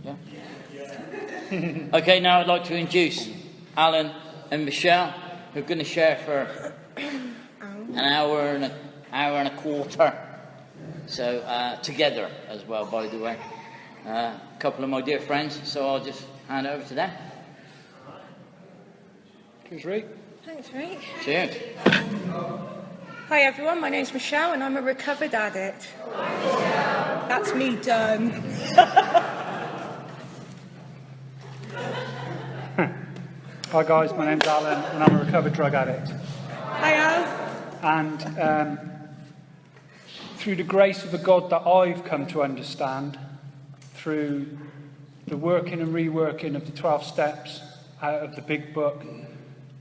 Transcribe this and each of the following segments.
Yeah? Okay, now I'd like to introduce Alan and Michelle, who are going to share for an hour and a quarter. So, together as well, by the way. A couple of my dear friends, so I'll just hand over to them. Cheers, Rick. Thanks, Rick. Cheers. Hi, everyone. My name's Michelle, and I'm a recovered addict. That's me done. Hi, guys. My name's Alan, and I'm a recovered drug addict. Hi, Al. And through the grace of the God that I've come to understand, through the working and reworking of the 12 steps out of the big book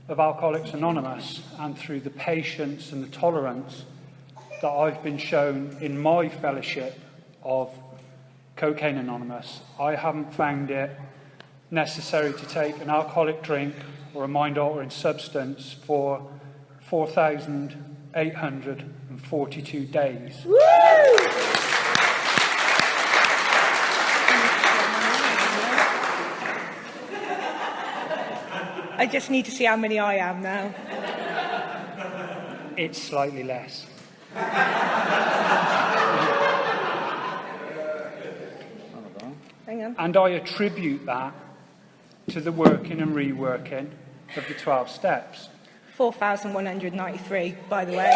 of Alcoholics Anonymous, and through the patience and the tolerance that I've been shown in my fellowship of Cocaine Anonymous, I haven't found it necessary to take an alcoholic drink or a mind-altering substance for 4,842 days. Woo! I just need to see how many I am now. It's slightly less. Hang on. And I attribute that to the working and reworking of the 12 steps. 4,193, by the way.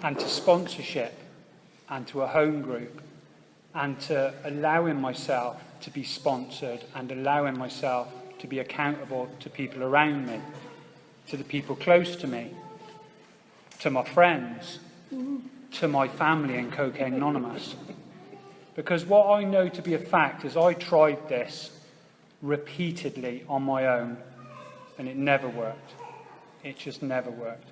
And to sponsorship, and to a home group, and to allowing myself to be sponsored, and allowing myself to be accountable to people around me, to the people close to me, to my friends, to my family in Cocaine Anonymous. Because what I know to be a fact is I tried this repeatedly on my own, and it never worked. It just never worked.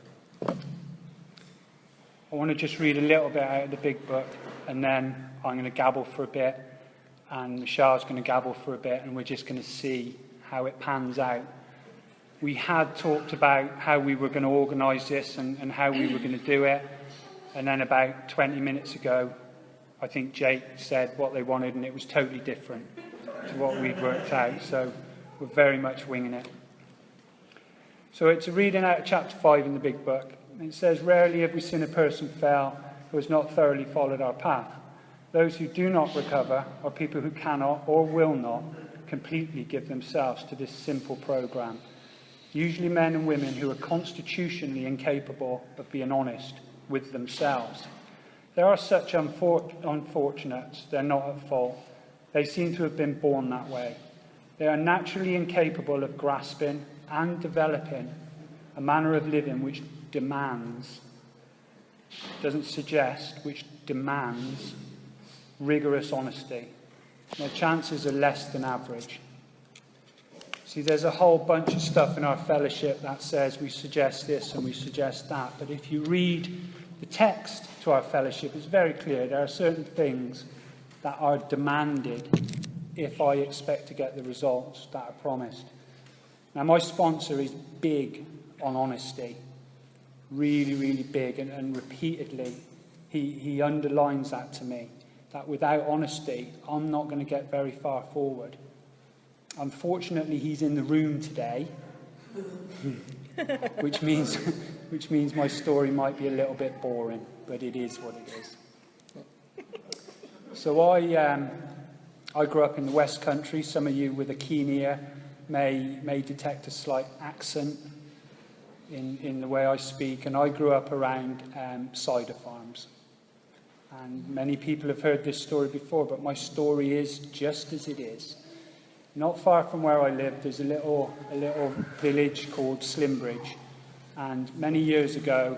I want to just read a little bit out of the big book, and then I'm going to gabble for a bit, and Michelle's going to gabble for a bit, and we're just going to see how it pans out. We had talked about how we were going to organise this and how we were going to do it, and then about 20 minutes ago, I think Jake said what they wanted, and it was totally different to what we'd worked out, so we're very much winging it. So it's a reading out of chapter 5 in the big book. It says, "Rarely have we seen a person fail who has not thoroughly followed our path. Those who do not recover are people who cannot or will not completely give themselves to this simple program. Usually men and women who are constitutionally incapable of being honest with themselves. There are such unfortunates, they're not at fault. They seem to have been born that way. They are naturally incapable of grasping and developing a manner of living which demands, doesn't suggest, which demands rigorous honesty. Their chances are less than average." See, there's a whole bunch of stuff in our fellowship that says we suggest this and we suggest that, but if you read the text to our fellowship, it's very clear there are certain things that are demanded if I expect to get the results that are promised. Now, my sponsor is big on honesty. Really, really big, and repeatedly he underlines that to me, that without honesty I'm not going to get very far forward. Unfortunately, he's in the room today, which means my story might be a little bit boring, but it is what it is. So I grew up in the West Country. Some of you with a keen ear may detect a slight accent in the way I speak, and I grew up around cider farms. And many people have heard this story before, but my story is just as it is. Not far from where I live, there's a little village called Slimbridge, and many years ago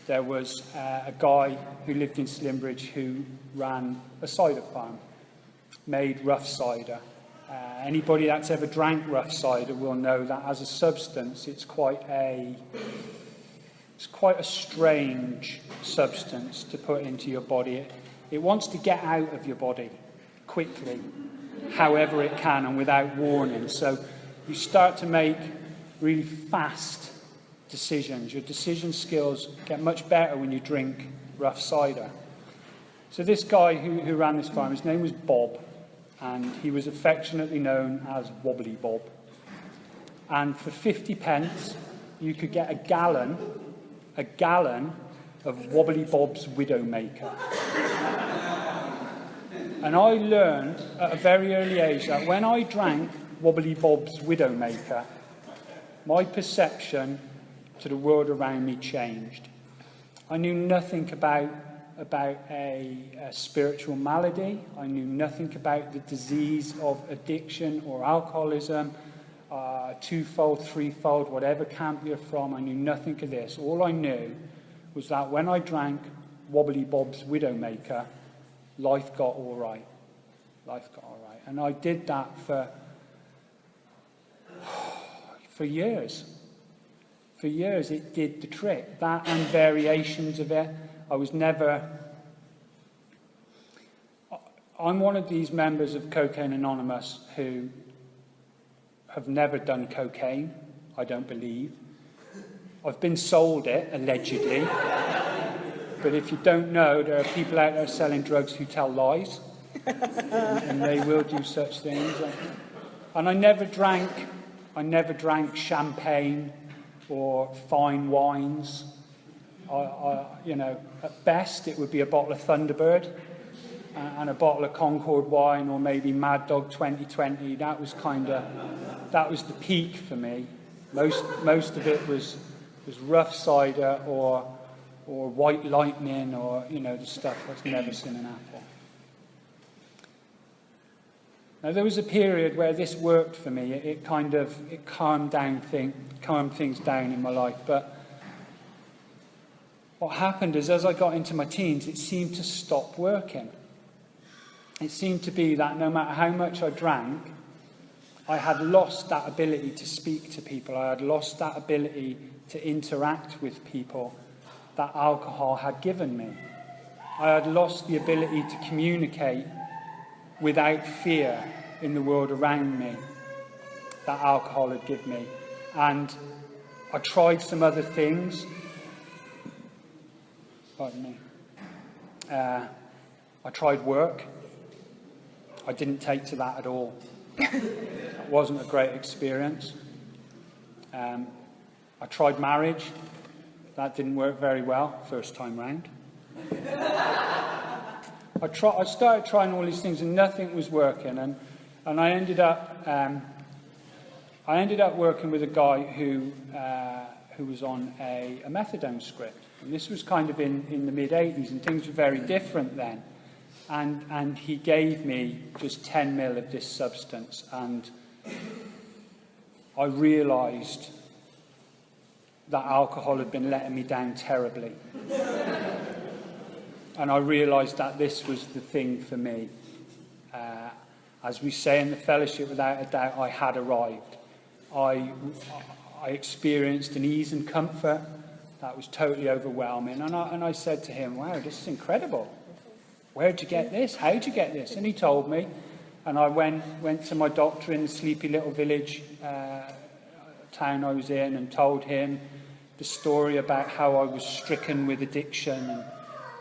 there was a guy who lived in Slimbridge who ran a cider farm, made rough cider. Anybody that's ever drank rough cider will know that as a substance, it's quite a strange substance to put into your body. It wants to get out of your body quickly, however it can and without warning. So you start to make really fast decisions. Your decision skills get much better when you drink rough cider. So this guy who ran this farm, his name was Bob, and he was affectionately known as Wobbly Bob. And for 50 pence, you could get a gallon of Wobbly Bob's Widowmaker. And I learned at a very early age that when I drank Wobbly Bob's Widowmaker, my perception to the world around me changed. I knew nothing about a spiritual malady. I knew nothing about the disease of addiction or alcoholism, twofold, threefold, whatever camp you're from. I knew nothing of this. All I knew was that when I drank Wobbly Bob's Widowmaker, life got all right. Life got all right. And I did that for years. For years, it did the trick. That and variations of it. I'm one of these members of Cocaine Anonymous who have never done cocaine, I don't believe. I've been sold it, allegedly. But if you don't know, there are people out there selling drugs who tell lies. And they will do such things. And I never drank champagne or fine wines. At best it would be a bottle of Thunderbird and a bottle of Concord wine, or maybe Mad Dog 2020. That was the peak for me. Most of it was rough cider or white lightning, or the stuff that's never seen an apple. Now there was a period where this worked for me. It calmed things down in my life. But what happened is, as I got into my teens, it seemed to stop working. It seemed to be that no matter how much I drank, I had lost that ability to speak to people. I had lost that ability to interact with people that alcohol had given me. I had lost the ability to communicate without fear in the world around me that alcohol had given me. And I tried some other things. Pardon me. I tried work. I didn't take to that at all. It wasn't a great experience. I tried marriage. That didn't work very well, first time round. I started trying all these things and nothing was working. And I ended up working with a guy who was on a methadone script. And this was kind of in the mid-'80s, and things were very different then. And he gave me just 10 mil of this substance, and I realised that alcohol had been letting me down terribly. And I realised that this was the thing for me. As we say in the fellowship, without a doubt, I had arrived. I experienced an ease and comfort that was totally overwhelming. And I said to him, wow, this is incredible. Where'd you get this? How'd you get this? And he told me. And I went to my doctor in the sleepy little village town I was in, and told him the story about how I was stricken with addiction, and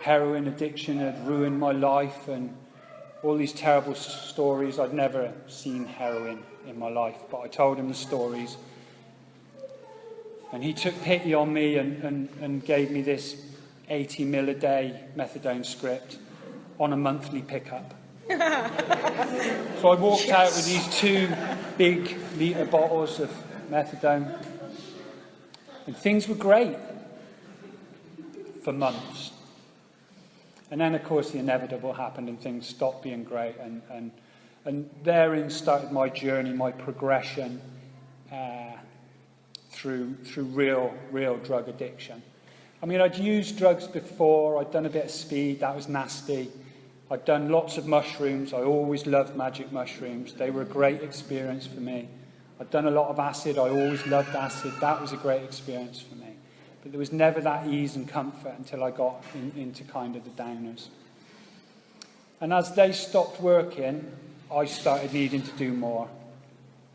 heroin addiction had ruined my life, and all these terrible stories. I'd never seen heroin in my life, but I told him the stories. And he took pity on me and gave me this 80 mil a day methadone script on a monthly pickup. So I walked out with these 2 big litre bottles of methadone, and things were great for months. And then, of course, the inevitable happened, and things stopped being great. And therein started my journey, my progression through real drug addiction. I mean, I'd used drugs before. I'd done a bit of speed. That was nasty. I'd done lots of mushrooms. I always loved magic mushrooms. They were a great experience for me. I'd done a lot of acid. I always loved acid. That was a great experience for me. But there was never that ease and comfort until I got into kind of the downers. And as they stopped working, I started needing to do more.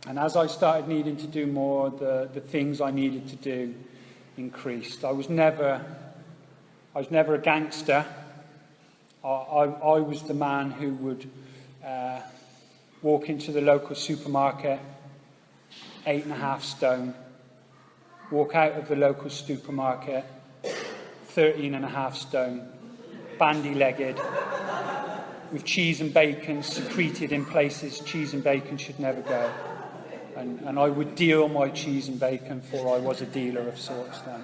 And as I started needing to do more, the things I needed to do increased. I was never a gangster. I was the man who would walk into the local supermarket, 8.5 stone, walk out of the local supermarket, 13.5 stone, bandy-legged, with cheese and bacon secreted in places cheese and bacon should never go. And I would deal my cheese and bacon, for I was a dealer of sorts then,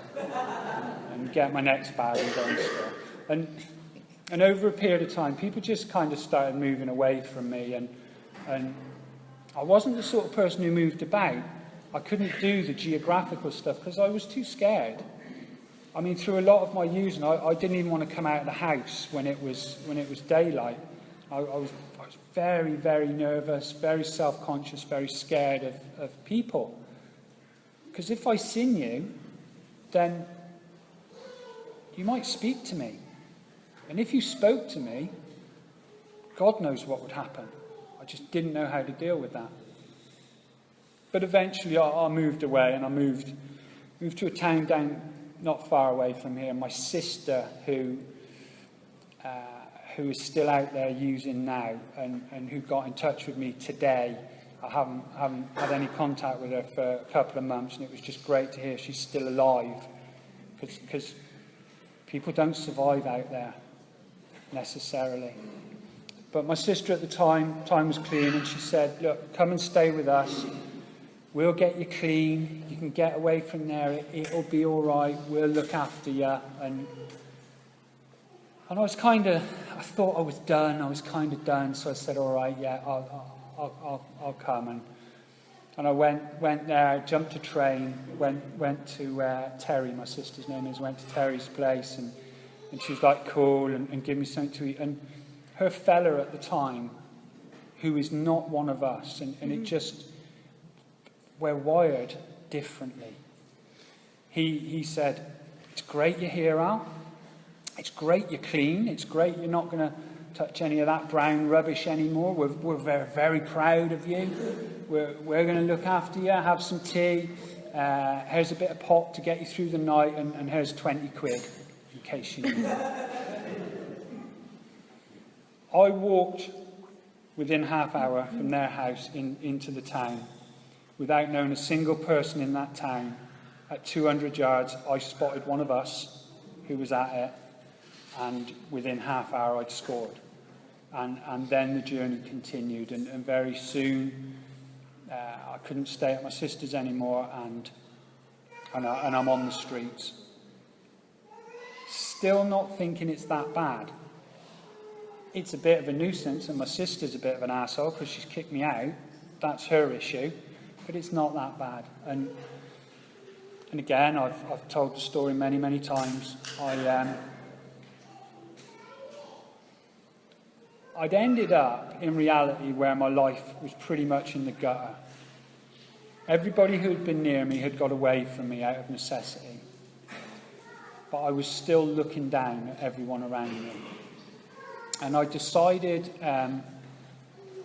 and get my next bag and go and store. And over a period of time, people just kind of started moving away from me, and I wasn't the sort of person who moved about. I couldn't do the geographical stuff because I was too scared. I mean, through a lot of my using, I didn't even want to come out of the house when it was daylight. I was very, very nervous, very self-conscious, very scared of people. Because if I seen you, then you might speak to me. And if you spoke to me, God knows what would happen. I just didn't know how to deal with that. But eventually I moved away, and I moved to a town down not far away from here. My sister, who is still out there using now, and who got in touch with me today. I haven't had any contact with her for a couple of months, and it was just great to hear she's still alive, because people don't survive out there necessarily. But my sister at the time was clean, and she said, look, come and stay with us. We'll get you clean. You can get away from there. It'll be all right. We'll look after you. And I thought I was done. I was kind of done. So I said, all right, yeah, I'll come. And I went there, jumped a train, went to Terry, my sister's name is, went to Terry's place, and she was like, cool, and give me something to eat. And her fella at the time, who is not one of us, and it just, we're wired differently. He said, it's great you're here, Al. It's great you're clean. It's great you're not going to touch any of that brown rubbish anymore. We're very, very proud of you. We're going to look after you, have some tea. Here's a bit of pot to get you through the night, and here's 20 quid, in case you need it. I walked within half hour from their house into the town. Without knowing a single person in that town, at 200 yards, I spotted one of us who was at it, and within half hour I'd scored. And then the journey continued, and very soon I couldn't stay at my sister's anymore, and I'm on the streets. Still not thinking it's that bad. It's a bit of a nuisance, and my sister's a bit of an arsehole because she's kicked me out. That's her issue, but it's not that bad. And again, I've told the story many, many times. I'd ended up in reality where my life was pretty much in the gutter. Everybody who had been near me had got away from me out of necessity, but I was still looking down at everyone around me. And I decided I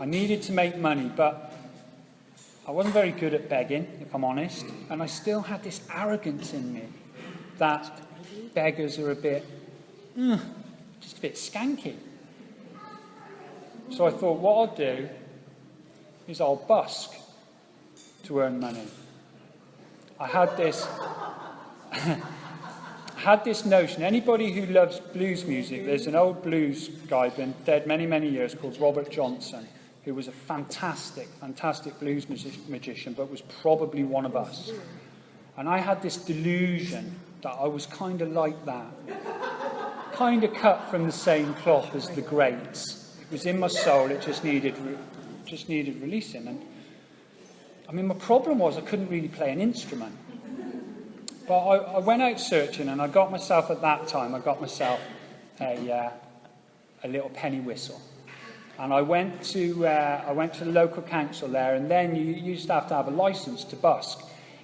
needed to make money, but I wasn't very good at begging, if I'm honest, and I still had this arrogance in me that beggars are a bit, just a bit skanky. So I thought, what I'll do is I'll busk to earn money. I had this notion. Anybody who loves blues music, there's an old blues guy, been dead many, many years, called Robert Johnson, who was a fantastic, fantastic blues magician, but was probably one of us. And I had this delusion that I was kind of like that, kind of cut from the same cloth as the greats. It was in my soul. It just needed releasing. And I mean, my problem was I couldn't really play an instrument. But I went out searching, and I got myself at that time. I got myself a little penny whistle, and I went to the local council there. And then you used to have a license to busk.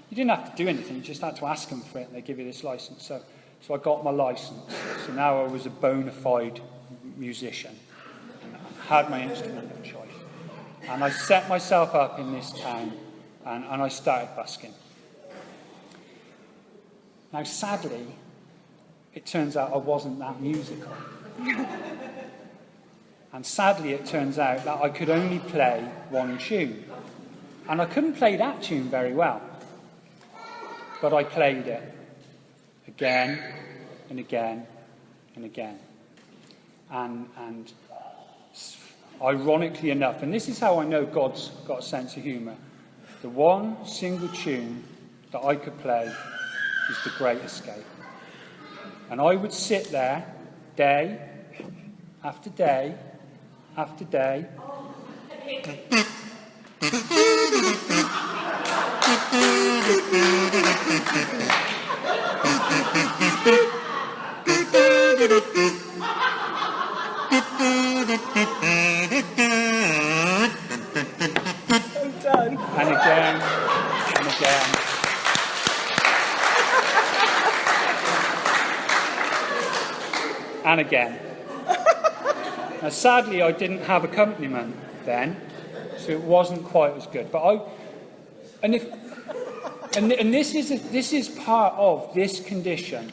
You didn't have to do anything; you just had to ask them for it, and they give you this license. So I got my license. So now I was a bona fide musician. I had my instrument of choice, and I set myself up in this town, and I started busking. Now, sadly, it turns out I wasn't that musical. And sadly, it turns out that I could only play one tune. And I couldn't play that tune very well. But I played it again and again and again. And ironically enough, and this is how I know God's got a sense of humour, the one single tune that I could play is The Great Escape. And I would sit there day after day after day. And again and again. And again. Now, sadly, I didn't have accompaniment then, so it wasn't quite as good. But this is part of this condition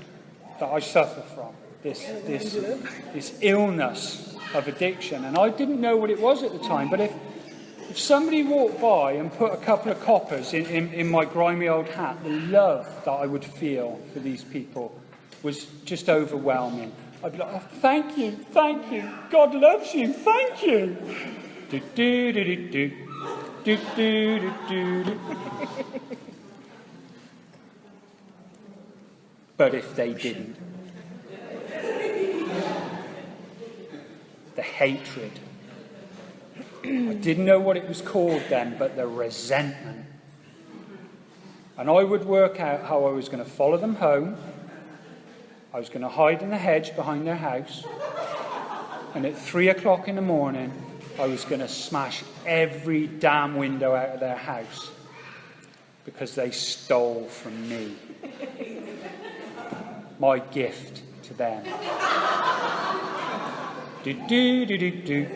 that I suffer from, this illness of addiction. And I didn't know what it was at the time, but if somebody walked by and put a couple of coppers in my grimy old hat, the love that I would feel for these people was just overwhelming. I'd be like, oh, thank you, God loves you, thank you. Do, do, do, do, do, do, do, do, do. But if they didn't, the hatred. I didn't know what it was called then, but the resentment. And I would work out how I was going to follow them home. I was going to hide in the hedge behind their house. And at 3 o'clock in the morning, I was going to smash every damn window out of their house. Because they stole from me. My gift to them. Do, do, do, do, do.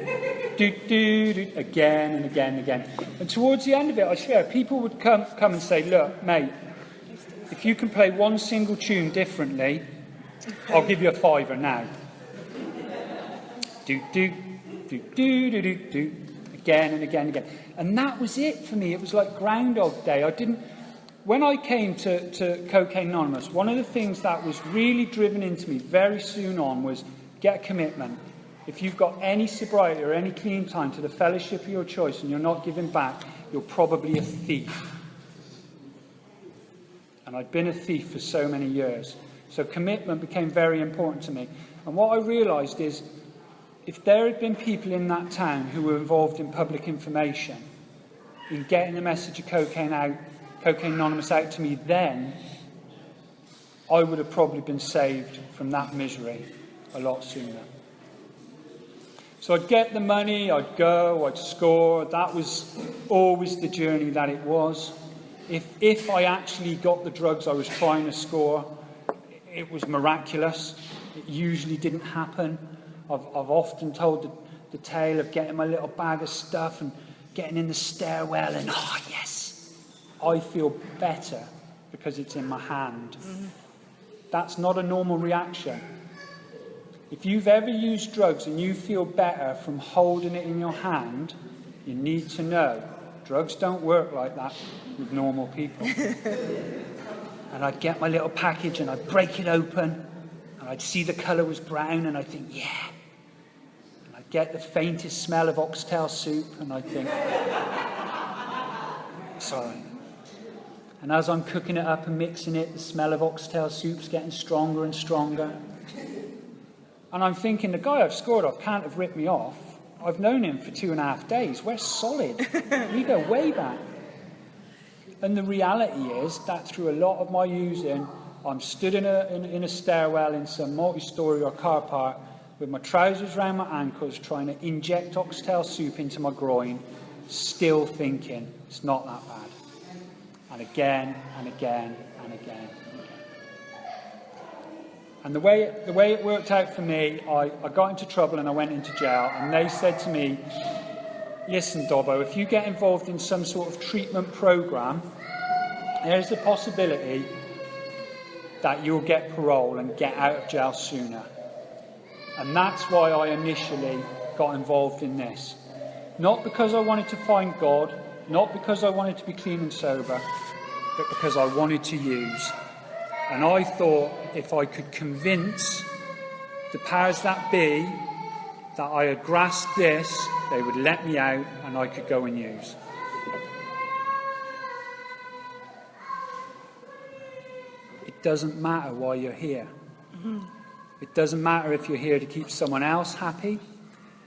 Do, do, do, again and again and again. And towards the end of it, I swear, people would come and say, look, mate, if you can play one single tune differently, I'll give you a £5 now. Do, do, do, do, do, do, do. Again and again and again. And that was it for me. It was like Groundhog Day. When I came to Cocaine Anonymous, one of the things that was really driven into me very soon on was get a commitment. If you've got any sobriety or any clean time to the fellowship of your choice and you're not giving back, you're probably a thief. And I'd been a thief for so many years. So commitment became very important to me. And what I realised is, if there had been people in that town who were involved in public information, in getting the message of Cocaine Anonymous out to me then, I would have probably been saved from that misery a lot sooner. So I'd get the money, I'd go, I'd score. That was always the journey that it was. If I actually got the drugs I was trying to score, it was miraculous. It usually didn't happen. I've often told the tale of getting my little bag of stuff and getting in the stairwell and, oh, yes, I feel better because it's in my hand. Mm-hmm. That's not a normal reaction. If you've ever used drugs and you feel better from holding it in your hand, you need to know drugs don't work like that with normal people. And I'd get my little package and I'd break it open and I'd see the colour was brown and I'd think, yeah. And I'd get the faintest smell of oxtail soup and I'd think, sorry. And as I'm cooking it up and mixing it, the smell of oxtail soup's getting stronger and stronger. And I'm thinking, the guy I've scored off can't have ripped me off. I've known him for 2.5 days. We're solid. We go way back. And the reality is that through a lot of my using, I'm stood in a stairwell in some multi-storey or car park with my trousers round my ankles trying to inject oxtail soup into my groin, still thinking it's not that bad. And again and again and again. And the way it worked out for me, I got into trouble and I went into jail. And they said to me, listen, Dobbo, if you get involved in some sort of treatment programme, there's a possibility that you'll get parole and get out of jail sooner. And that's why I initially got involved in this. Not because I wanted to find God, not because I wanted to be clean and sober, but because I wanted to use. And I thought if I could convince the powers that be that I had grasped this, they would let me out and I could go and use. It doesn't matter why you're here. It doesn't matter if you're here to keep someone else happy.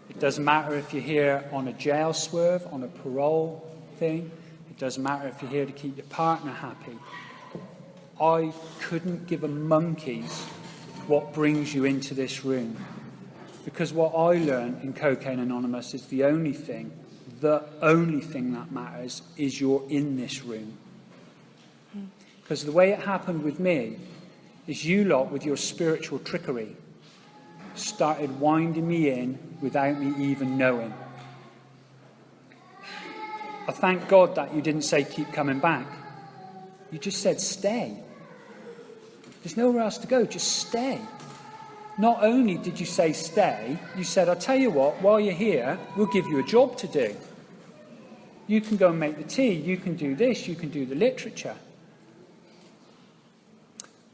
It doesn't matter if you're here on a jail swerve, on a parole thing. It doesn't matter if you're here to keep your partner happy. I couldn't give a monkey's what brings you into this room. Because what I learned in Cocaine Anonymous is the only thing that matters is you're in this room. Because the way it happened with me is you lot, with your spiritual trickery, started winding me in without me even knowing. I thank God that you didn't say keep coming back. You just said stay. There's nowhere else to go, just stay. Not only did you say stay, you said, I'll tell you what, while you're here, we'll give you a job to do. You can go and make the tea, you can do this, you can do the literature.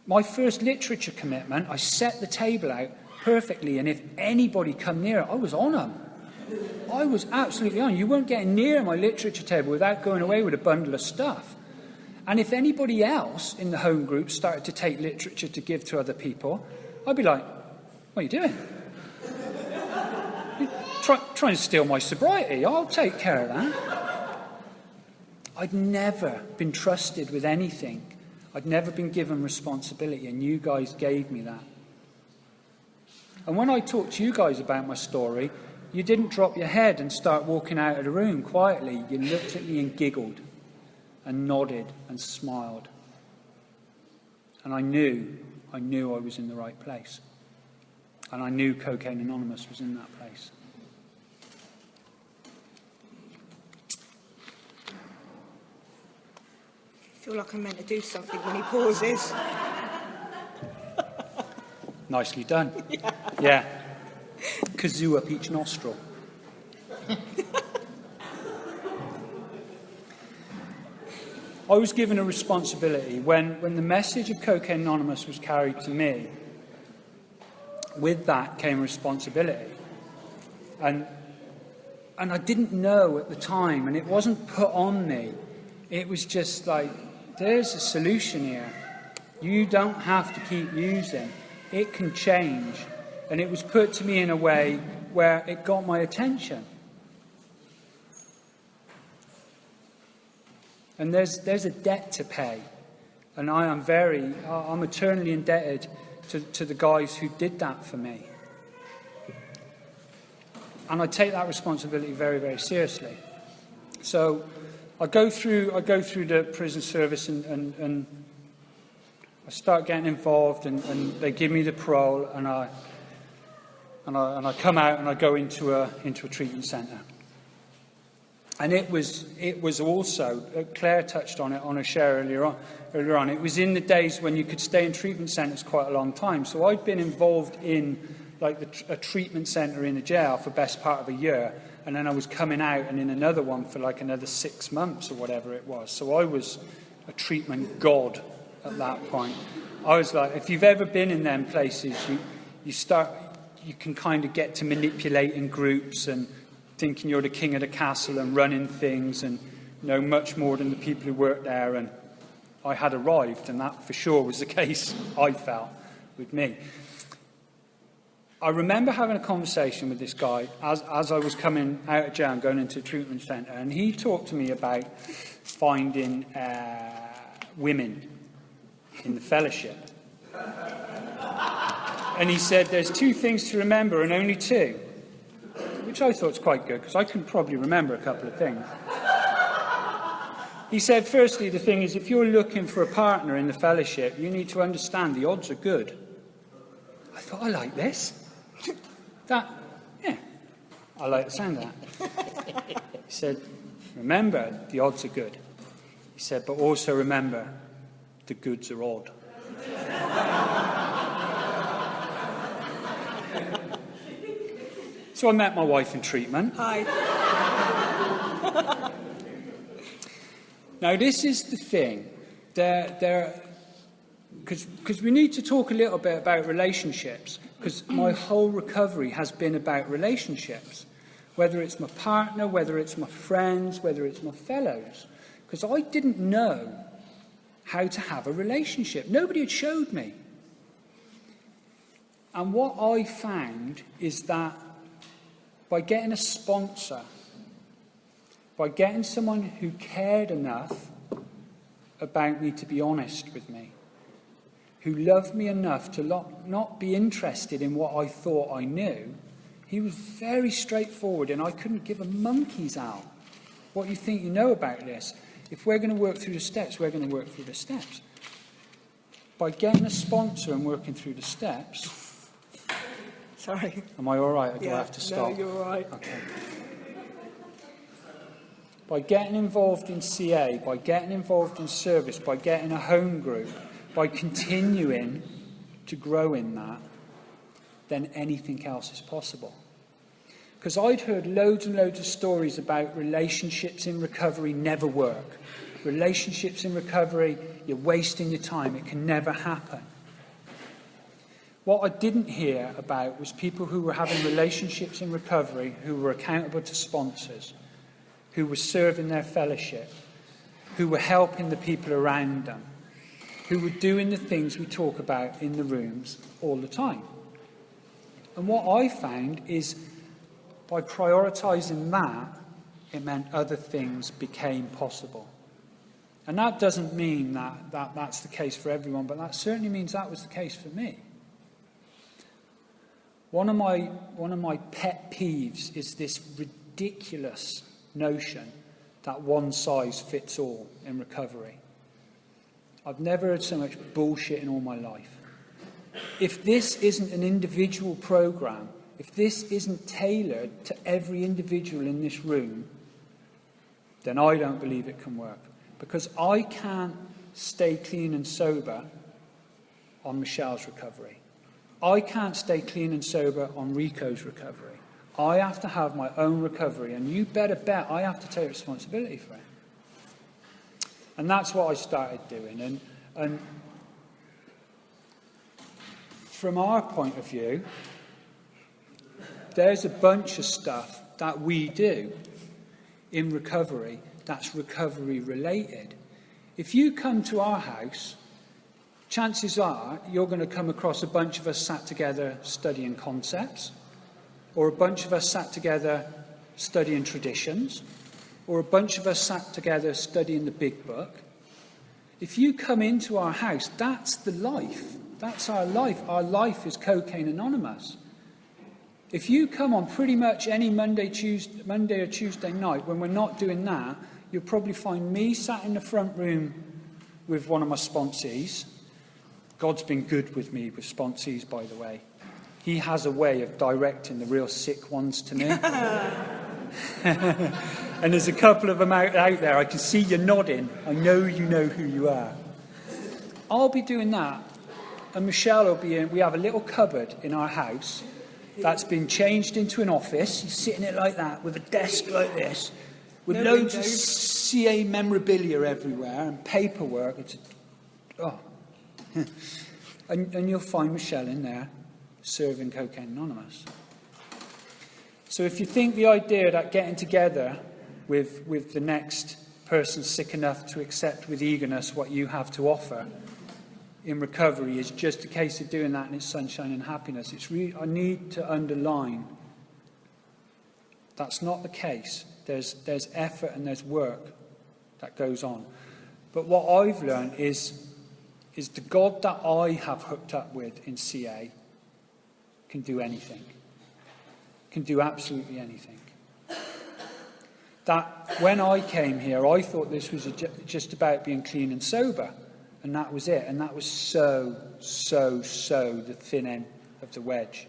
My first literature commitment, I set the table out perfectly, and if anybody come near it, I was on them. I was absolutely on. You weren't getting near my literature table without going away with a bundle of stuff. And if anybody else in the home group started to take literature to give to other people, I'd be like, what are you doing? You're trying to steal my sobriety. I'll take care of that. I'd never been trusted with anything. I'd never been given responsibility, and you guys gave me that. And when I talked to you guys about my story, you didn't drop your head and start walking out of the room quietly. You looked at me and giggled and nodded and smiled. And I knew I was in the right place. And I knew Cocaine Anonymous was in that place. I feel like I'm meant to do something when he pauses. Nicely done. Yeah. Kazoo up each nostril. I was given a responsibility when the message of Cocaine Anonymous was carried to me. With that came responsibility. And I didn't know at the time, and it wasn't put on me. It was just like, there's a solution here. You don't have to keep using. It can change. And it was put to me in a way where it got my attention. And there's a debt to pay. And I'm eternally indebted to the guys who did that for me. And I take that responsibility very, very seriously. So I go through the prison service and I start getting involved, and they give me the parole, and I come out and I go into a treatment centre. And it was also, Claire touched on it on a share earlier on. It was in the days when you could stay in treatment centres quite a long time. So I'd been involved in a treatment centre in a jail for the best part of a year, and then I was coming out and in another one for like another 6 months or whatever it was. So I was a treatment god at that point. I was like, if you've ever been in them places, you can kind of get to manipulating groups and thinking you're the king of the castle and running things and know much more than the people who work there. And I had arrived, and that for sure was the case, I felt, with me. I remember having a conversation with this guy as I was coming out of jail and going into a treatment centre, and he talked to me about finding women in the fellowship. And he said, there's 2 things to remember and only 2, which I thought was quite good, because I can probably remember a couple of things. He said, firstly, the thing is, if you're looking for a partner in the fellowship, you need to understand the odds are good. I thought, I like this. I like the sound of that. He said, remember, the odds are good. He said, but also remember, the goods are odd. So I met my wife in treatment. Hi. Now, this is the thing. Because we need to talk a little bit about relationships, because my whole recovery has been about relationships, whether it's my partner, whether it's my friends, whether it's my fellows, because I didn't know how to have a relationship. Nobody had showed me. And what I found is that by getting a sponsor, by getting someone who cared enough about me to be honest with me, who loved me enough to not be interested in what I thought I knew, he was very straightforward, and I couldn't give a monkey's out what you think you know about this. If we're going to work through the steps, we're going to work through the steps. By getting a sponsor and working through the steps... Sorry. Am I all right, or do I have to stop? No, you're all right. Okay. By getting involved in CA, by getting involved in service, by getting a home group, by continuing to grow in that, then anything else is possible. Because I'd heard loads and loads of stories about relationships in recovery never work. Relationships in recovery, you're wasting your time, it can never happen. What I didn't hear about was people who were having relationships in recovery, who were accountable to sponsors, who were serving their fellowship, who were helping the people around them, who were doing the things we talk about in the rooms all the time. And what I found is by prioritising that, it meant other things became possible. And that doesn't mean that's the case for everyone, but that certainly means that was the case for me. One of my pet peeves is this ridiculous notion that one size fits all in recovery. I've never heard so much bullshit in all my life. If this isn't an individual program, if this isn't tailored to every individual in this room, then I don't believe it can work. Because I can't stay clean and sober on Michelle's recovery. I can't stay clean and sober on Rico's recovery. I have to have my own recovery, and you better bet I have to take responsibility for it. And that's what I started doing. And from our point of view, there's a bunch of stuff that we do in recovery that's recovery related. If you come to our house, chances are you're going to come across a bunch of us sat together studying concepts, or a bunch of us sat together studying traditions, or a bunch of us sat together studying the big book. If you come into our house, that's the life. That's our life. Our life is Cocaine Anonymous. If you come on pretty much any Monday or Tuesday night when we're not doing that, you'll probably find me sat in the front room with one of my sponsees. God's been good with me with sponsees, by the way. He has a way of directing the real sick ones to me. And there's a couple of them out there. I can see you nodding. I know you know who you are. I'll be doing that. And Michelle will be in. We have a little cupboard in our house that's been changed into an office. He's sitting it like that with a desk like this, with loads of CA memorabilia everywhere and paperwork. And you'll find Michelle in there serving Cocaine Anonymous. So if you think the idea that getting together with the next person sick enough to accept with eagerness what you have to offer in recovery is just a case of doing that and it's sunshine and happiness, I need to underline that's not the case. There's effort and there's work that goes on. But what I've learned is the God that I have hooked up with in CA can do anything. Can do absolutely anything. That when I came here, I thought this was just about being clean and sober. And that was it. And that was so the thin end of the wedge.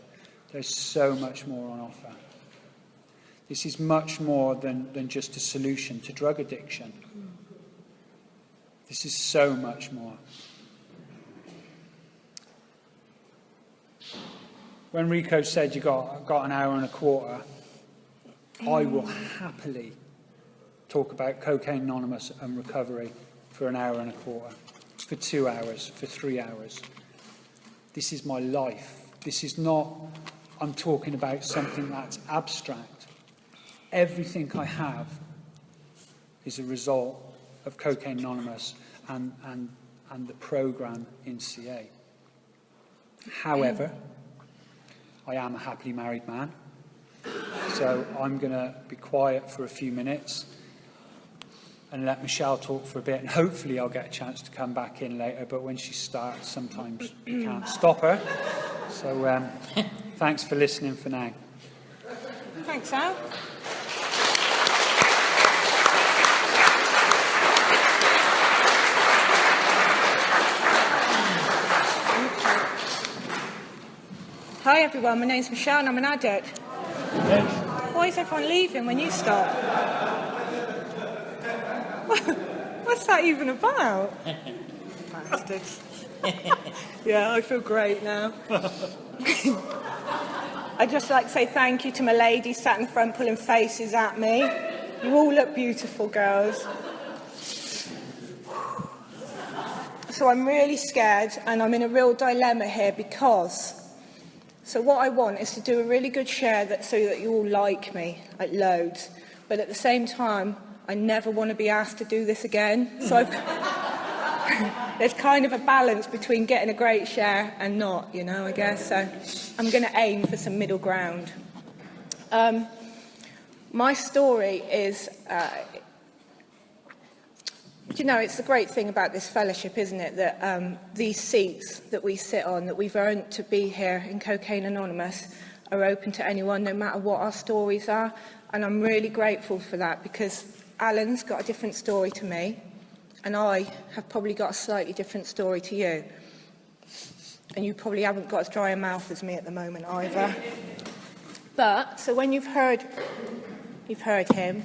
There's so much more on offer. This is much more than just a solution to drug addiction. This is so much more. when Rico said you got an hour and a quarter, I will happily talk about Cocaine Anonymous and recovery for an hour and a quarter, for 2 hours, for 3 hours. This is my life. This is not, I'm talking about something that's abstract. Everything I have is a result of Cocaine Anonymous and the programme in CA. However, I am a happily married man, so I'm going to be quiet for a few minutes and let Michelle talk for a bit, and hopefully I'll get a chance to come back in later, but when she starts, sometimes you can't stop her. So thanks for listening for now. Thanks, Al. Hi everyone, my name's Michelle and I'm an addict. Why is everyone leaving when you stop? What's that even about? Bastards. Yeah, I feel great now. I'd just like to say thank you to my ladies sat in front pulling faces at me. You all look beautiful, girls. So I'm really scared and I'm in a real dilemma here because... So what I want is to do a really good share so that you all like me, like loads. But at the same time, I never want to be asked to do this again. So there's kind of a balance between getting a great share and not, you know, I guess. So I'm going to aim for some middle ground. My story is... Do you know, it's the great thing about this fellowship, isn't it, that these seats that we sit on, that we've earned to be here in Cocaine Anonymous, are open to anyone, no matter what our stories are. And I'm really grateful for that, because Alan's got a different story to me, and I have probably got a slightly different story to you. And you probably haven't got as dry a mouth as me at the moment either. But, so when you've heard him,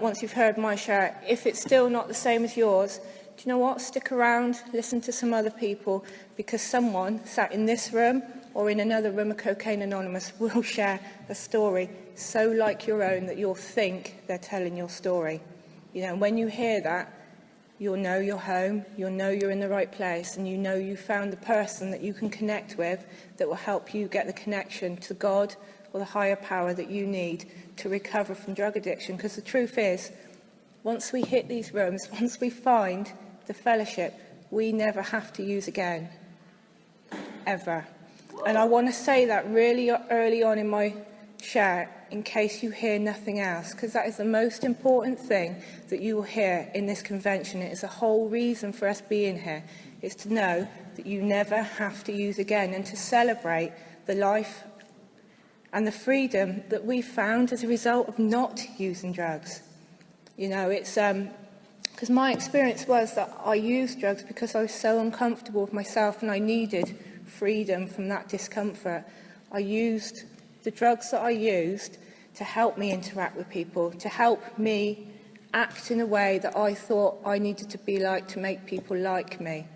once you've heard my share, if it's still not the same as yours, do you know what? Stick around, listen to some other people, because someone sat in this room or in another room of Cocaine Anonymous will share a story so like your own that you'll think they're telling your story. You know, when you hear that, you'll know you're home, you'll know you're in the right place, and you know you found the person that you can connect with that will help you get the connection to God or the higher power that you need to recover from drug addiction. Because the truth is, once we hit these rooms, once we find the fellowship, we never have to use again. Ever. And I want to say that really early on in my share, in case you hear nothing else, because that is the most important thing that you will hear in this convention. It is the whole reason for us being here, is to know that you never have to use again, and to celebrate the life and the freedom that we found as a result of not using drugs. You know, it's because my experience was that I used drugs because I was so uncomfortable with myself and I needed freedom from that discomfort. I used the drugs that I used to help me interact with people, to help me act in a way that I thought I needed to be like to make people like me.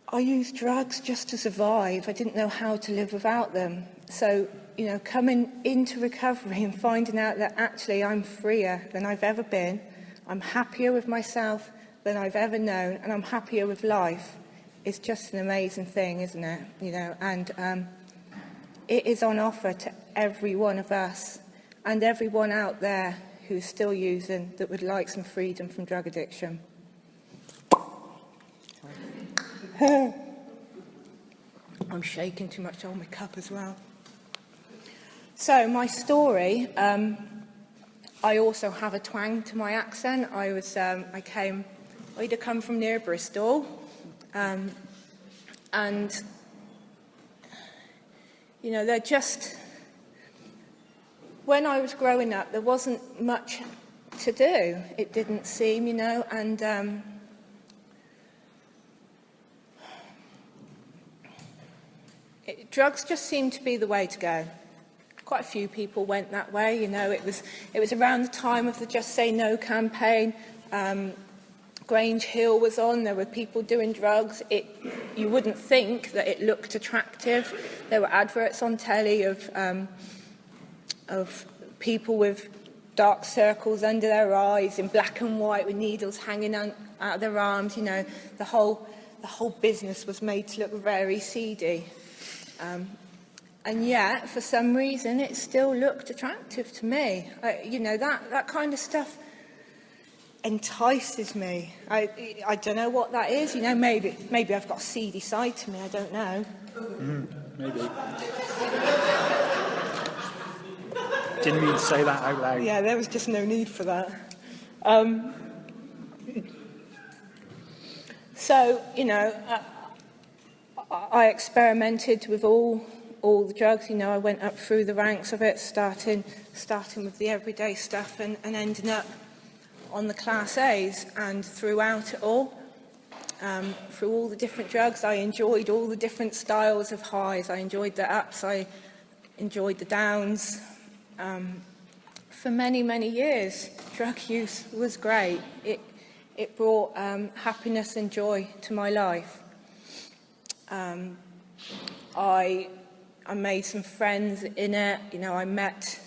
I used drugs just to survive. I didn't know how to live without them. So, you know, coming into recovery and finding out that actually I'm freer than I've ever been, I'm happier with myself than I've ever known, and I'm happier with life, is just an amazing thing, isn't it? You know, and it is on offer to every one of us and everyone out there who's still using, that would like some freedom from drug addiction. I'm shaking too much on my cup as well. So my story, I also have a twang to my accent. I'd come from near Bristol, and you know, they're just, when I was growing up, there wasn't much to do. It didn't seem, you know, and drugs just seemed to be the way to go. Quite a few people went that way, you know. It was around the time of the Just Say No campaign. Grange Hill was on. There were people doing drugs. you wouldn't think that it looked attractive. There were adverts on telly of people with dark circles under their eyes in black and white with needles hanging out of their arms. You know, the whole business was made to look very seedy. And yet, for some reason, it still looked attractive to me. You know, that kind of stuff entices me. I don't know what that is. You know, maybe I've got a seedy side to me. I don't know. Maybe. Didn't mean to say that out loud. Yeah, there was just no need for that. So, you know, I experimented with all the drugs. You know, I went up through the ranks of it, starting with the everyday stuff and ending up on the Class A's. And throughout it all, through all the different drugs, I enjoyed all the different styles of highs. I enjoyed the ups, I enjoyed the downs. For many, many years, drug use was great. It brought happiness and joy to my life. I made some friends in it. You know, I met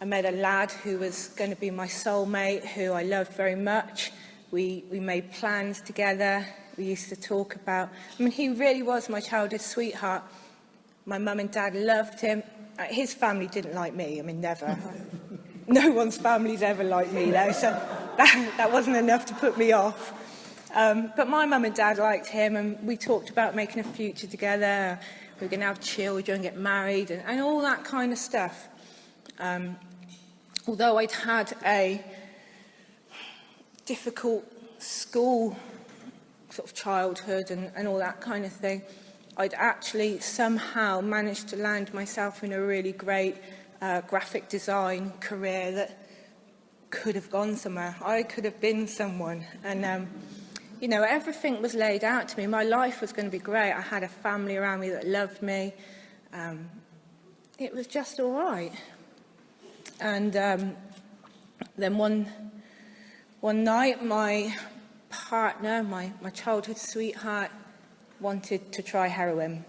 a lad who was going to be my soulmate, who I loved very much. We made plans together. We used to talk about... I mean, he really was my childhood sweetheart. My mum and dad loved him. His family didn't like me. I mean, never. No one's family's ever liked me, though, so that wasn't enough to put me off. But my mum and dad liked him, and we talked about making a future together. We were going to have children, get married, and all that kind of stuff. Although I'd had a difficult school sort of childhood and all that kind of thing, I'd actually somehow managed to land myself in a really great graphic design career that could have gone somewhere. I could have been someone. And, you know, everything was laid out to me. My life was going to be great. I had a family around me that loved me. It was just all right. And then one night, my partner, my childhood sweetheart, wanted to try heroin.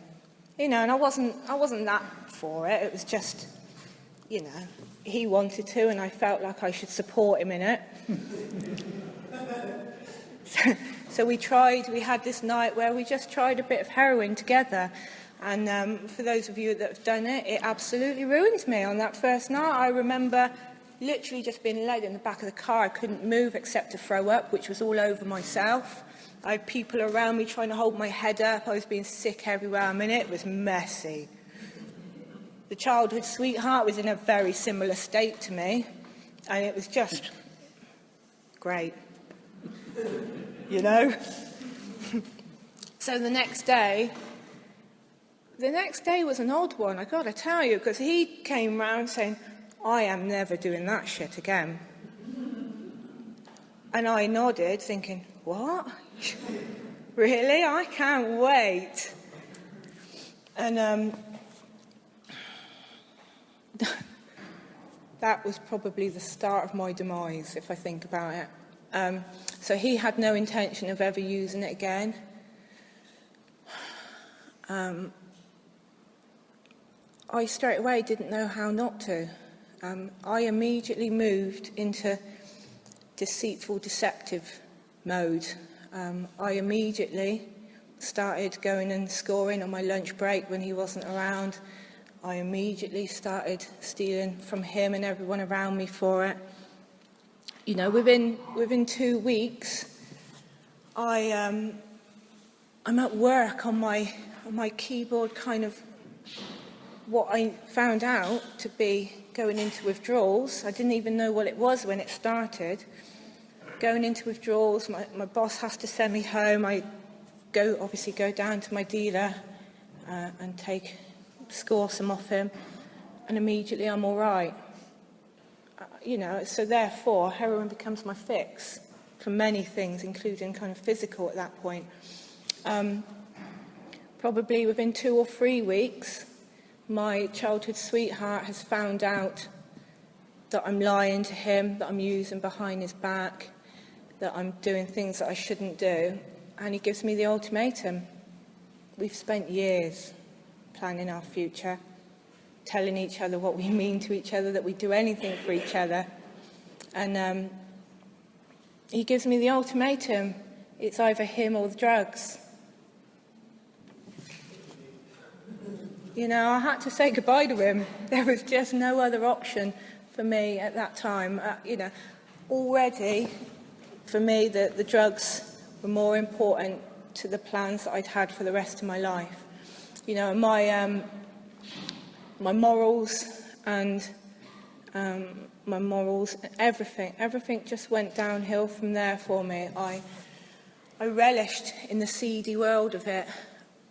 You know, and I wasn't that for it. It was just, you know, he wanted to, and I felt like I should support him in it. So we had this night where we just tried a bit of heroin together. And for those of you that have done it, it absolutely ruined me on that first night. I remember literally just being laid in the back of the car. I couldn't move except to throw up, which was all over myself. I had people around me trying to hold my head up. I was being sick everywhere. I mean, it was messy. The childhood sweetheart was in a very similar state to me, and it was just great, you know? So the next day was an odd one, I've got to tell you, because he came round saying, I am never doing that shit again. And I nodded, thinking, what? Really? I can't wait. And that was probably the start of my demise, if I think about it. So he had no intention of ever using it again. I straight away didn't know how not to. I immediately moved into deceitful, deceptive mode. I immediately started going and scoring on my lunch break when he wasn't around. I immediately started stealing from him and everyone around me for it. You know, within 2 weeks, I'm at work on my keyboard, kind of what I found out to be going into withdrawals. I didn't even know what it was when it started. Going into withdrawals, my boss has to send me home. I obviously go down to my dealer and score some off him, and immediately I'm all right. You know, so therefore, heroin becomes my fix for many things, including kind of physical at that point. Probably within 2 or 3 weeks, my childhood sweetheart has found out that I'm lying to him, that I'm using behind his back, that I'm doing things that I shouldn't do, and he gives me the ultimatum. we've spent years planning our future, telling each other what we mean to each other, that we do anything for each other. And he gives me the ultimatum. It's either him or the drugs. You know, I had to say goodbye to him. There was just no other option for me at that time. You know, already, for me, the drugs were more important to the plans that I'd had for the rest of my life. You know, my morals and everything just went downhill from there for me. I relished in the seedy world of it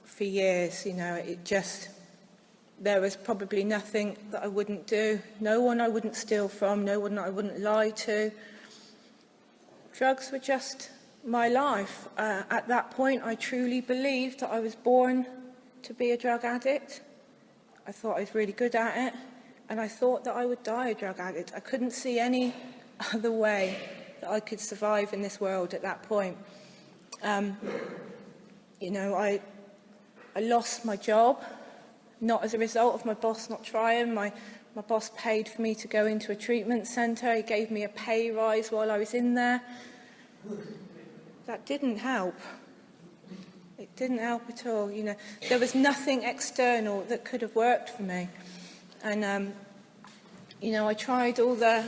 for years. You know, there was probably nothing that I wouldn't do, no one I wouldn't steal from, no one I wouldn't lie to. Drugs were just my life. At that point, I truly believed that I was born to be a drug addict. I thought I was really good at it, and I thought that I would die a drug addict. I couldn't see any other way that I could survive in this world at that point. You know, I lost my job, not as a result of my boss not trying. My boss paid for me to go into a treatment centre. He gave me a pay rise while I was in there. That didn't help. It didn't help at all. You know, there was nothing external that could have worked for me. And, you know, I tried all the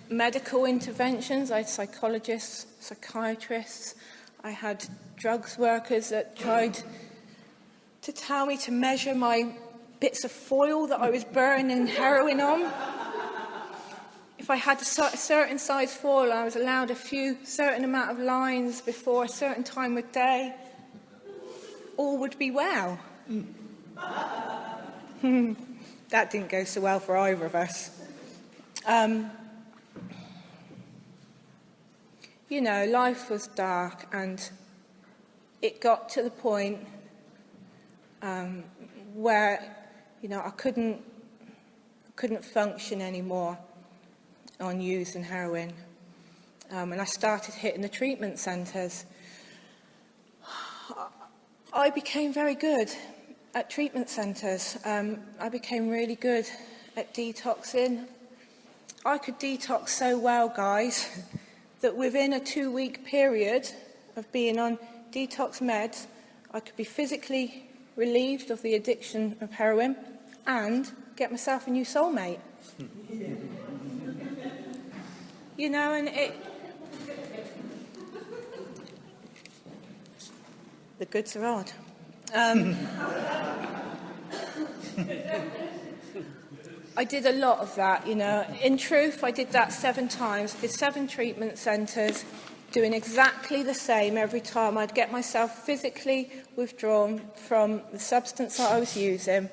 medical interventions. I had psychologists, psychiatrists. I had drugs workers that tried to tell me to measure my bits of foil that I was burning heroin on. If I had a certain size foil, I was allowed a certain amount of lines before a certain time of day. All would be well. That didn't go so well for either of us. You know, life was dark, and it got to the point where, you know, I couldn't function anymore on using heroin. And I started hitting the treatment centres. I became very good at treatment centres. I became really good at detoxing. I could detox so well, guys, that within a 2-week period of being on detox meds, I could be physically relieved of the addiction of heroin and get myself a new soulmate. You know, and the goods are odd. I did a lot of that, you know. In truth, I did that 7 times. I did 7 treatment centres, doing exactly the same every time. I'd get myself physically withdrawn from the substance that I was using,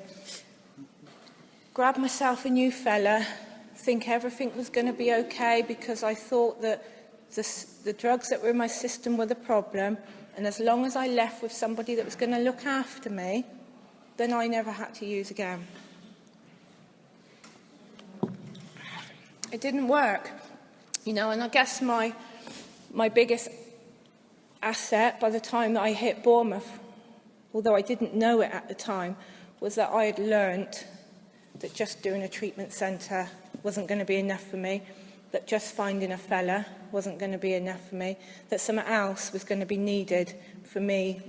grab myself a new fella, think everything was going to be okay because I thought that the drugs that were in my system were the problem, and as long as I left with somebody that was going to look after me, then I never had to use again. It didn't work, you know, and I guess my biggest asset by the time that I hit Bournemouth, although I didn't know it at the time, was that I had learnt that just doing a treatment centre wasn't going to be enough for me, that just finding a fella wasn't going to be enough for me, that something else was going to be needed for me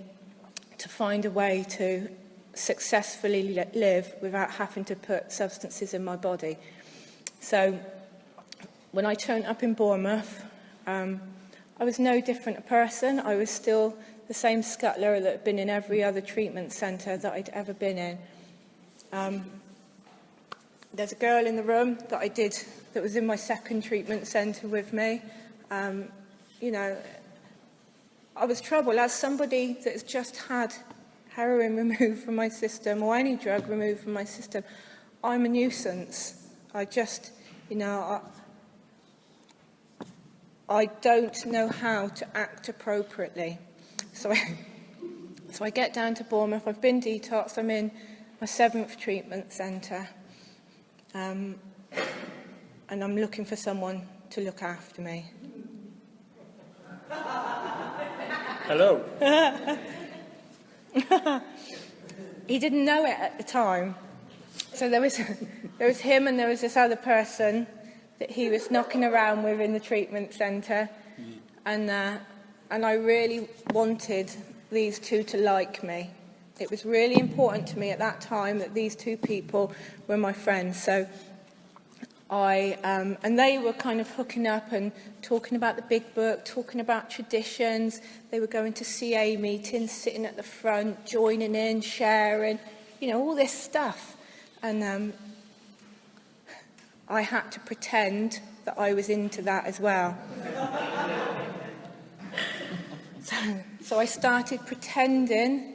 to find a way to successfully live without having to put substances in my body. So when I turned up in Bournemouth, I was no different a person. I was still the same scuttler that had been in every other treatment centre that I'd ever been in. There's a girl in the room that was in my second treatment centre with me. You know, I was troubled. As somebody that's just had heroin removed from my system or any drug removed from my system, I'm a nuisance. I just, you know, I don't know how to act appropriately. So I get down to Bournemouth. I've been detoxed. I'm in my 7th treatment centre. And I'm looking for someone to look after me. Hello. He didn't know it at the time. So there was him and there was this other person that he was knocking around with in the treatment centre. And I really wanted these two to like me. It was really important to me at that time that these two people were my friends. So and they were kind of hooking up and talking about the big book, talking about traditions. They were going to CA meetings, sitting at the front, joining in, sharing, all this stuff. And I had to pretend that I was into that as well. So I started pretending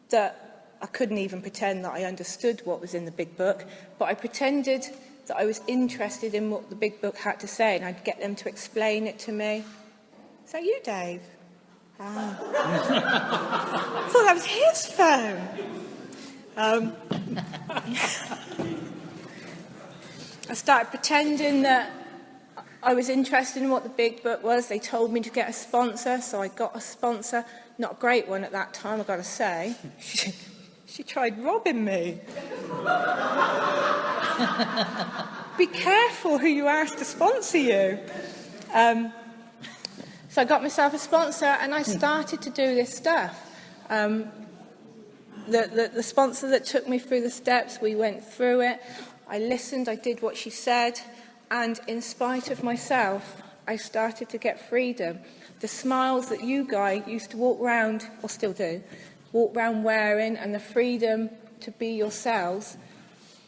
that I couldn't even pretend that I understood what was in the big book, but I pretended that I was interested in what the big book had to say, and I'd get them to explain it to me. Is that you, Dave? Ah. I thought that was his phone. I started pretending that I was interested in what the big book was. They told me to get a sponsor, so I got a sponsor. Not a great one at that time, I've got to say. She tried robbing me. Be careful who you ask to sponsor you. So I got myself a sponsor and I started to do this stuff. The sponsor that took me through the steps, we went through it. I listened, I did what she said, and in spite of myself, I started to get freedom. The smiles that you guys used to walk round, or still do, walk round wearing, and the freedom to be yourselves,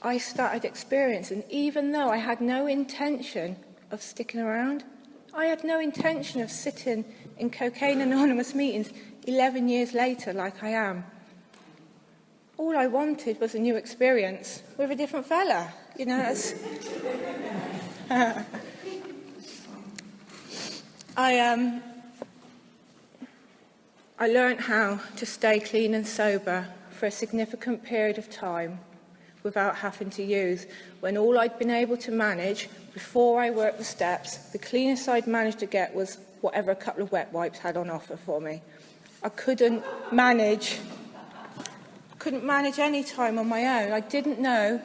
I started experiencing. Even though I had no intention of sticking around, I had no intention of sitting in Cocaine Anonymous meetings 11 years later like I am. All I wanted was a new experience with a different fella, I learned how to stay clean and sober for a significant period of time without having to use, when all I'd been able to manage before I worked the steps, the cleanest I'd managed to get was whatever a couple of wet wipes had on offer for me. I couldn't manage any time on my own. I didn't know.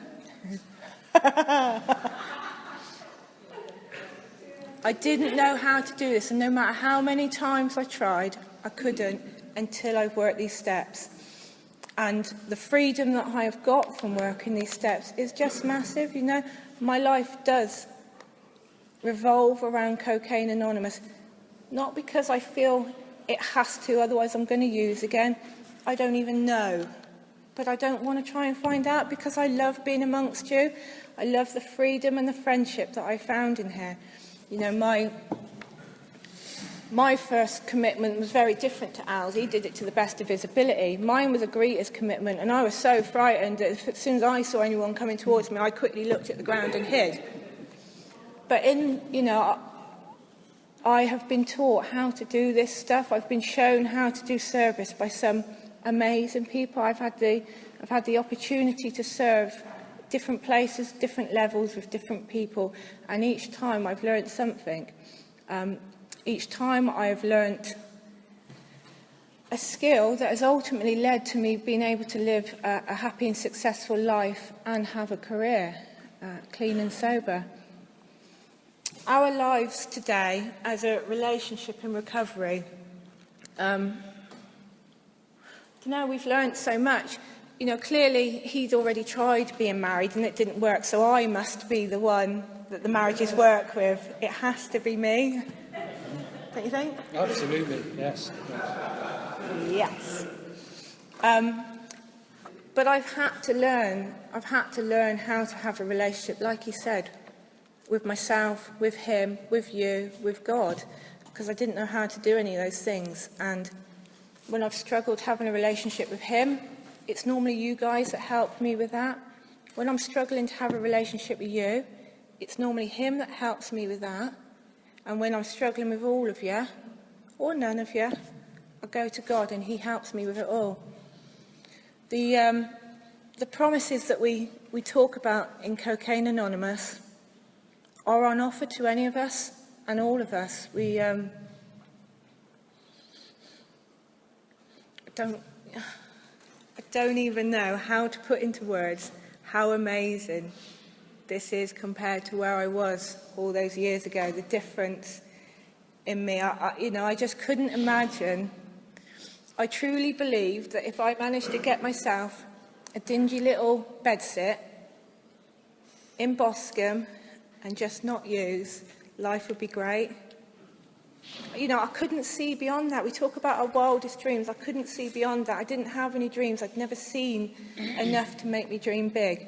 I didn't know how to do this, and no matter how many times I tried, I couldn't until I worked these steps. And the freedom that I have got from working these steps is just massive, My life does revolve around Cocaine Anonymous, not because I feel it has to, otherwise I'm going to use again. I don't even know. But I don't want to try and find out, because I love being amongst you. I love the freedom and the friendship that I found in here. My first commitment was very different to Al's. He did it to the best of his ability. Mine was a greeter's commitment, and I was so frightened that as soon as I saw anyone coming towards me, I quickly looked at the ground and hid. But I have been taught how to do this stuff. I've been shown how to do service by some amazing people. I've had the opportunity to serve different places, different levels with different people, and each time I've learned something. Each time I've learnt a skill that has ultimately led to me being able to live a happy and successful life and have a career, clean and sober. Our lives today as a relationship in recovery, we've learnt so much. Clearly he'd already tried being married and it didn't work, so I must be the one that the marriages work with. It has to be me. Don't you think? Absolutely, yes. Yes. But I've had to learn how to have a relationship, like he said, with myself, with him, with you, with God, because I didn't know how to do any of those things. And when I've struggled having a relationship with him, it's normally you guys that help me with that. When I'm struggling to have a relationship with you, it's normally him that helps me with that. And when I'm struggling with all of you, or none of you, I go to God and he helps me with it all. The promises that we talk about in Cocaine Anonymous are on offer to any of us and all of us. I don't even know how to put into words how amazing this is compared to where I was all those years ago. The difference in me, I just couldn't imagine. I truly believed that if I managed to get myself a dingy little bedsit in Boscombe and just not use, life would be great. I couldn't see beyond that. We talk about our wildest dreams. I couldn't see beyond that. I didn't have any dreams. I'd never seen enough to make me dream big.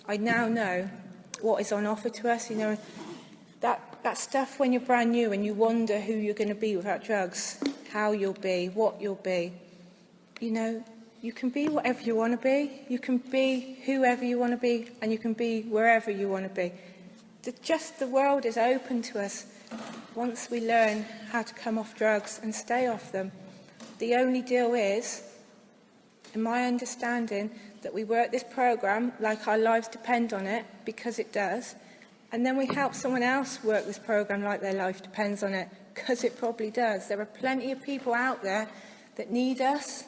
I now know what is on offer to us. That stuff when you're brand new and you wonder who you're going to be without drugs, how you'll be, what you'll be. You can be whatever you want to be. You can be whoever you want to be, and you can be wherever you want to be. The world is open to us once we learn how to come off drugs and stay off them. The only deal is, in my understanding, that we work this programme like our lives depend on it, because it does, and then we help someone else work this programme like their life depends on it, because it probably does. There are plenty of people out there that need us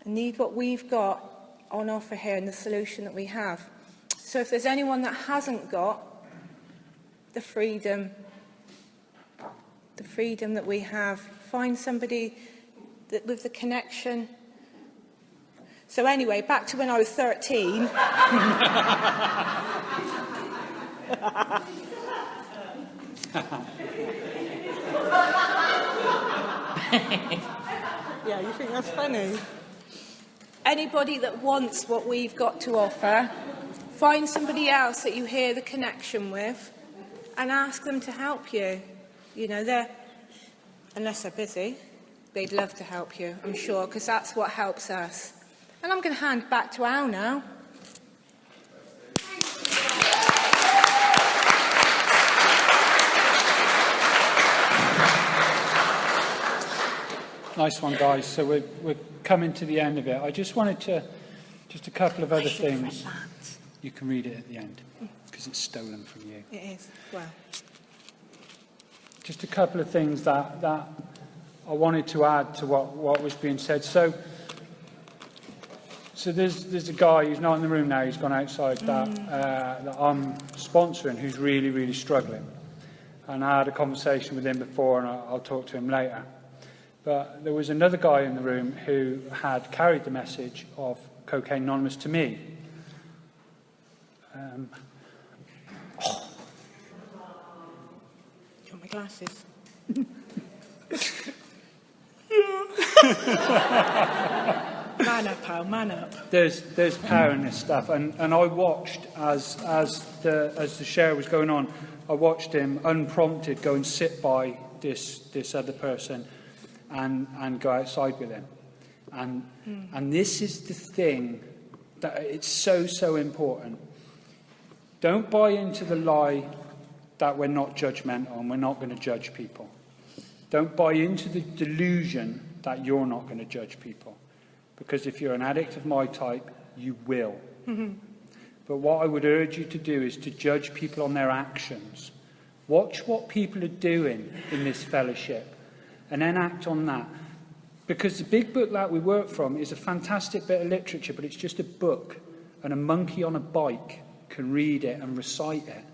and need what we've got on offer here and the solution that we have. So if there's anyone that hasn't got the freedom that we have, find somebody that with the connection. So anyway, back to when I was 13. Yeah, you think that's funny? Anybody that wants what we've got to offer, find somebody else that you hear the connection with and ask them to help you. Unless they're busy, they'd love to help you, I'm sure, because that's what helps us. And I'm going to hand back to Al now. Nice one, guys. So we're coming to the end of it. I just wanted to, just a couple of other things. You can read it at the end, because it's stolen from you. It is. Well. Just a couple of things that I wanted to add to what was being said. So there's a guy who's not in the room now. He's gone outside that I'm sponsoring, who's really, really struggling. And I had a conversation with him before, and I'll talk to him later. But there was another guy in the room who had carried the message of Cocaine Anonymous to me. Do you want my glasses? Man up, pal, man up. There's power in this stuff, and I watched as the share was going on. I watched him unprompted go and sit by this other person and go outside with him, and this is the thing that it's so important. Don't buy into the lie that we're not judgmental and we're not going to judge people. Don't buy into the delusion that you're not going to judge people. Because if you're an addict of my type, you will. But what I would urge you to do is to judge people on their actions. Watch what people are doing in this fellowship and then act on that. Because the big book that we work from is a fantastic bit of literature, but it's just a book, and a monkey on a bike can read it and recite it.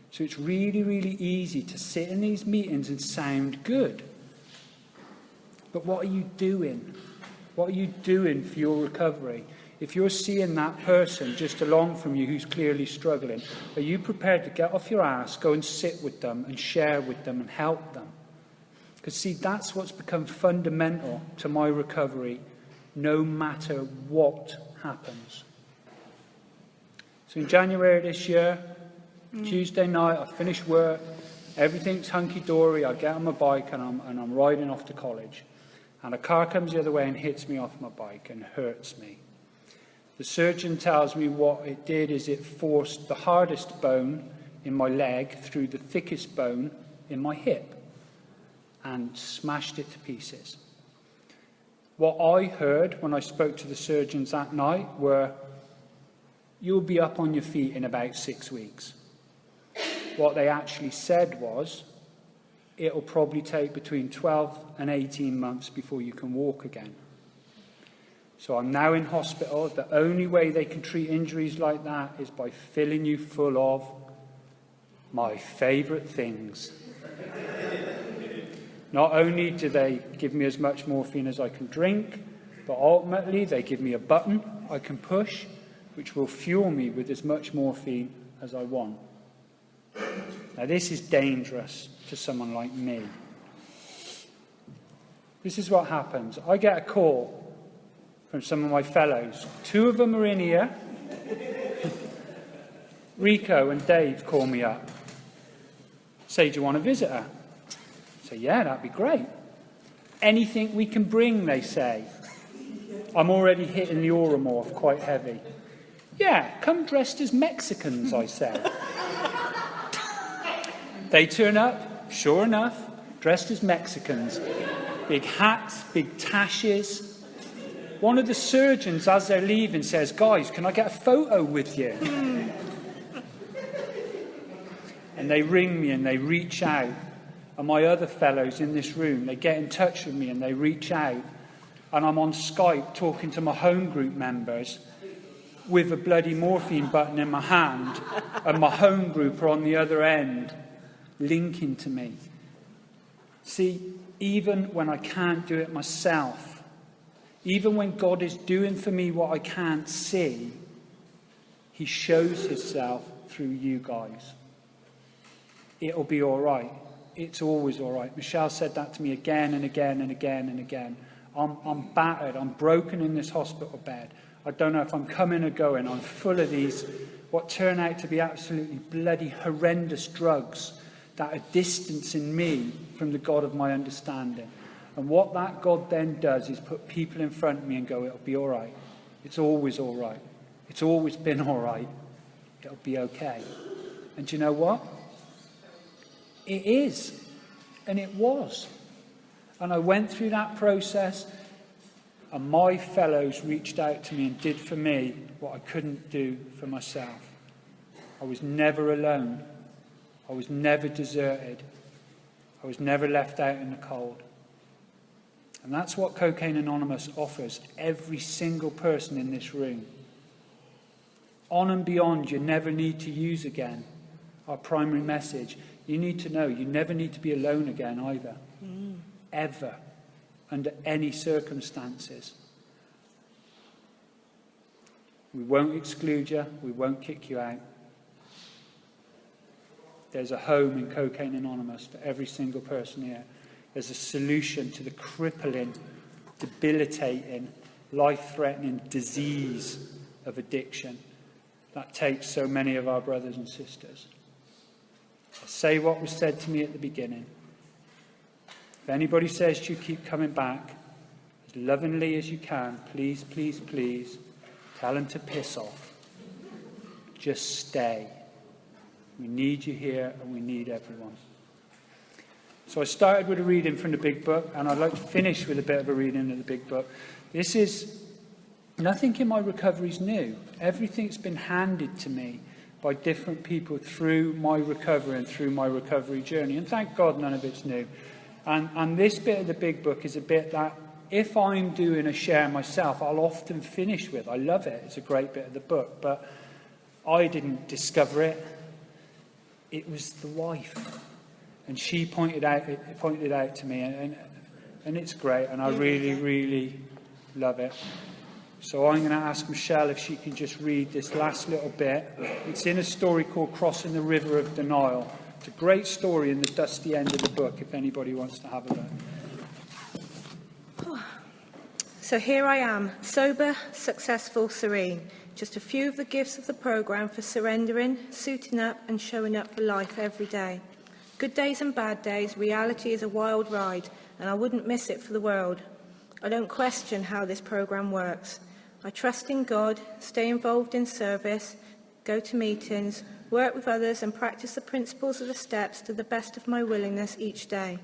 So it's really, really easy to sit in these meetings and sound good. But what are you doing? What are you doing for your recovery? If you're seeing that person just along from you who's clearly struggling, are you prepared to get off your ass, go and sit with them and share with them and help them? Because, see, that's what's become fundamental to my recovery, no matter what happens. So in January this year, Tuesday night, I finish work, everything's hunky-dory, I get on my bike and I'm riding off to college. And a car comes the other way and hits me off my bike and hurts me. The surgeon tells me what it did is it forced the hardest bone in my leg through the thickest bone in my hip and smashed it to pieces. What I heard when I spoke to the surgeons that night were, you'll be up on your feet in about 6 weeks. What they actually said was, it'll probably take between 12 and 18 months before you can walk again. So I'm now in hospital. The only way they can treat injuries like that is by filling you full of my favourite things. Not only do they give me as much morphine as I can drink, but ultimately they give me a button I can push, which will fuel me with as much morphine as I want. Now this is dangerous to someone like me. This is what happens. I get a call from some of my fellows. 2 of them are in here. Rico and Dave call me up. Say, do you want to visit her? I say, yeah, that'd be great. Anything we can bring, they say. I'm already hitting the auromorph quite heavy. Yeah, come dressed as Mexicans, I say. They turn up, sure enough, dressed as Mexicans. Big hats, big tashes. One of the surgeons, as they're leaving, says, guys, can I get a photo with you? And they ring me and they reach out. And my other fellows in this room, they get in touch with me and they reach out. And I'm on Skype talking to my home group members with a bloody morphine button in my hand. And my home group are on the other end, linking to me. See, even when I can't do it myself, even when God is doing for me what I can't see, he shows himself through you guys. It'll be all right. It's always all right. Michelle said that to me again and again and again and again. I'm battered. I'm broken in this hospital bed. I don't know if I'm coming or going. I'm full of these, what turn out to be absolutely bloody horrendous drugs that are distancing me from the God of my understanding. And what that God then does is put people in front of me and go, it'll be all right. It's always all right. It's always been all right. It'll be okay. And do you know what? It is. And it was. And I went through that process, and my fellows reached out to me and did for me what I couldn't do for myself. I was never alone. I was never deserted. I was never left out in the cold. And that's what Cocaine Anonymous offers every single person in this room. On and beyond, you never need to use again. Our primary message. You need to know you never need to be alone again either. Ever. Under any circumstances. We won't exclude you. We won't kick you out. There's a home in Cocaine Anonymous for every single person here. There's a solution to the crippling, debilitating, life-threatening disease of addiction that takes so many of our brothers and sisters. I'll say what was said to me at the beginning. If anybody says to you, keep coming back, as lovingly as you can, please, please, please, tell them to piss off. Just stay. We need you here, and we need everyone. So I started with a reading from the Big Book, and I'd like to finish with a bit of a reading of the Big Book. This is, nothing in my recovery is new. Everything's been handed to me by different people through my recovery and through my recovery journey. And thank God none of it's new. And this bit of the Big Book is a bit that, if I'm doing a share myself, I'll often finish with. I love it. It's a great bit of the book. But I didn't discover it. It was the wife. And she pointed out to me. And it's great. And I really, really love it. So I'm going to ask Michelle if she can just read this last little bit. It's in a story called Crossing the River of Denial. It's a great story in the dusty end of the book, if anybody wants to have a look. So here I am, sober, successful, serene. Just a few of the gifts of the programme for surrendering, suiting up and showing up for life every day. Good days and bad days, reality is a wild ride, and I wouldn't miss it for the world. I don't question how this programme works. I trust in God, stay involved in service, go to meetings, work with others and practice the principles of the steps to the best of my willingness each day.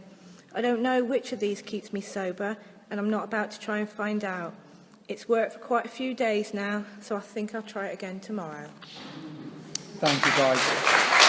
I don't know which of these keeps me sober, and I'm not about to try and find out. It's worked for quite a few days now, so I think I'll try it again tomorrow. Thank you, guys.